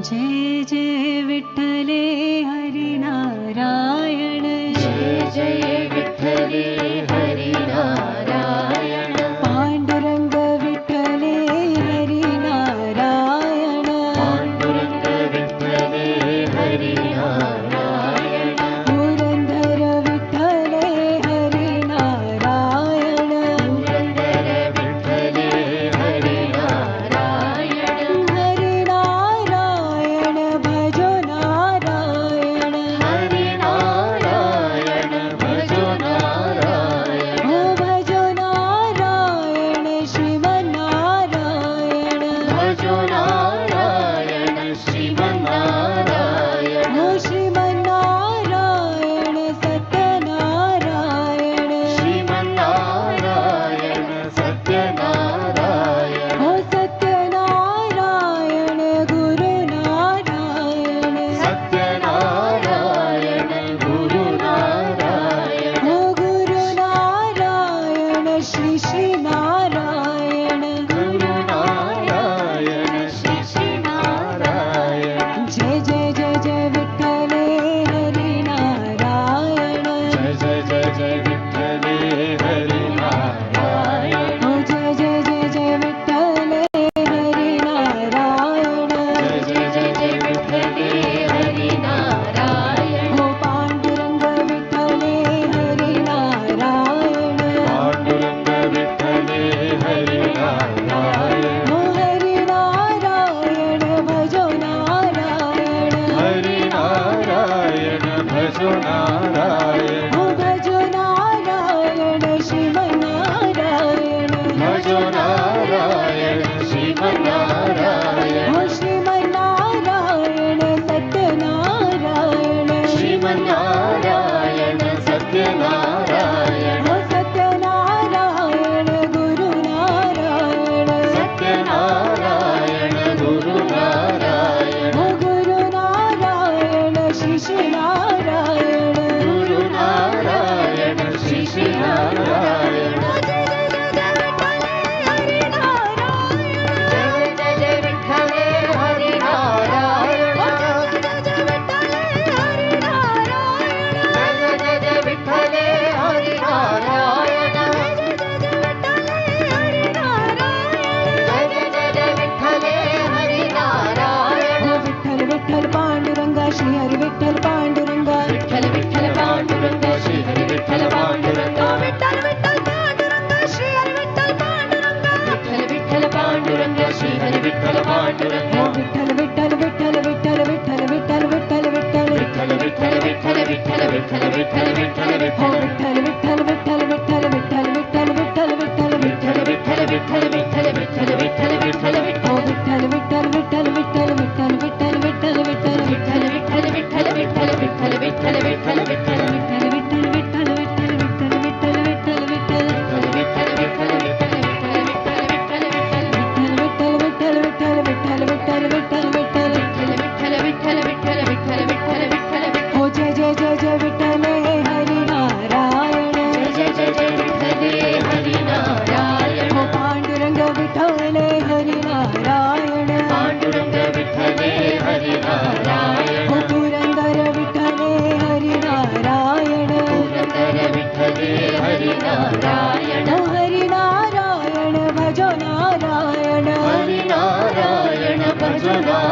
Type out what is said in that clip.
जय जय विठ्ठले हरिनारायण, जय जय विठ्ठले हरिनारायण, पांडुरंग विठ्ठले हरिनारायण, पांडुरंग विठ्ठले हरिनारायण, पुरंदर विठ्ठले हरिनारायण, पुरंदर विठ्ठले हरिनारायण, हरिनारायण भजो नारायण, हरिनारायण भजो नारायण, हो भजो नारायण श्रीमन्नारायण, भजो नारायण श्रीमन्नारायण, हो श्रीमन्नारायण सत्यनारायण, श्रीमन्नारायण सत्यनारायण, हो सत्यनारायण गुरुनारायण, सत्यनारायण गुरुनारायण, हो गुरुनारायण श्री श्रीनारायण, गुरुनारायण श्री श्रीनारायण, जय जय जय जय विठ्ठले हरिनारायण, जय जय जय जय विठ्ठले हरिनारायण, हो जय जय जय जय विठ्ठले हरिनारायण, जय जय जय जय विठ्ठले हरिनारायण, हो पांडुरंग विठ्ठले हरिनारायण, पांडुरंग विठ्ठले हरिनारायण, हो हरिनारायण भजो नारायण, हरिनारायण भजो नारायण, हो भजो नारायण श्रीमन्नारायण, भजो नारायण श्रीमन्नारायण, हो श्रीमन्नारायण सत्यनारायण, श्रीमन्नारायण सत्यनारायण, हो सत्यनारायण गुरुनारायण, सत्यनारायण गुरुनारायण, हो गुरुनारायण श्री श्रीनारायण, गुरुनारायण श्री श्रीनारायण, जय जय जय विठ्ठले हरिनारायण, जय जय जय विठ्ठले हरिनारायण, जय जय जय विठ्ठले हरिनारायण, हो विठ्ठल विठ्ठल पांडुरंगा श्री हरी विठ्ठल पांडुरंगा, विठ्ठल विठ्ठल पांडुरंग श्री हरी विठ्ठल पांडुरंग, विठ्ठल विठ्ठल पांडुरंगा श्री हरी विठ्ठल पांडुरंगा, विठ्ठल विठ्ठल पांडुरंग श्री हरी विठ्ठल पांडुरंग, हो विठ्ठल विठ्ठल विठ्ठल विठ्ठल विठ्ठल विठ्ठल विठ्ठल विठ्ठल, विठ्ठल विठ्ठल विठ्ठल विठ्ठल विठ्ठल विठ्ठल विठ्ठल हो विठ्ठल, विठ्ठल विठ्ठल विठ्ठल विठ्ठल विठ्ठल विठ्ठल विठ्ठल विठ्ठल, विठ्ठल विठ्ठल विठ्ठल विठ्ठल विठ्ठल विठ्ठल विठ्ठल, हो विठ्ठल विठ्ठल विठ्ठल विठ्ठल विठ्ठल विठ्ठल विठ्ठल विठ्ठल, विठ्ठल विठ्ठल विठ्ठल विठ्ठल विठ्ठल विठ्ठल विठ्ठल विठ्ठल, विठ्ठल विठ्ठल विठ्ठल विठ्ठल विठ्ठल विठ्ठल विठ्ठल विठ्ठल, विठ्ठल विठ्ठल विठ्ठल विठ्ठल विठ्ठल विठ्ठल विठ्ठल विठ्ठल, विठ्ठल विठ्ठल विठ्ठल विठ्ठल विठ्ठल विठ्ठल विठ्ठल, विठ्ठल विठ्ठल विठ्ठल विठ्ठल विठ्ठल विठ्ठल, हो जय जय जय जय विठ्ठले हरिनारायण, जय जय जय विठ्ठले हरिनारायण, हो पांडुरंग विठ्ठले हरिनारायण, पांडुरंग विठ्ठले हरिनारायण, हो पुरंदर विठ्ठले हरिनारायण, पुरंदर विठ्ठले हरिनारायण, हो हरिनारायण भजो नारायण, हरिनारायण भजो नारायण,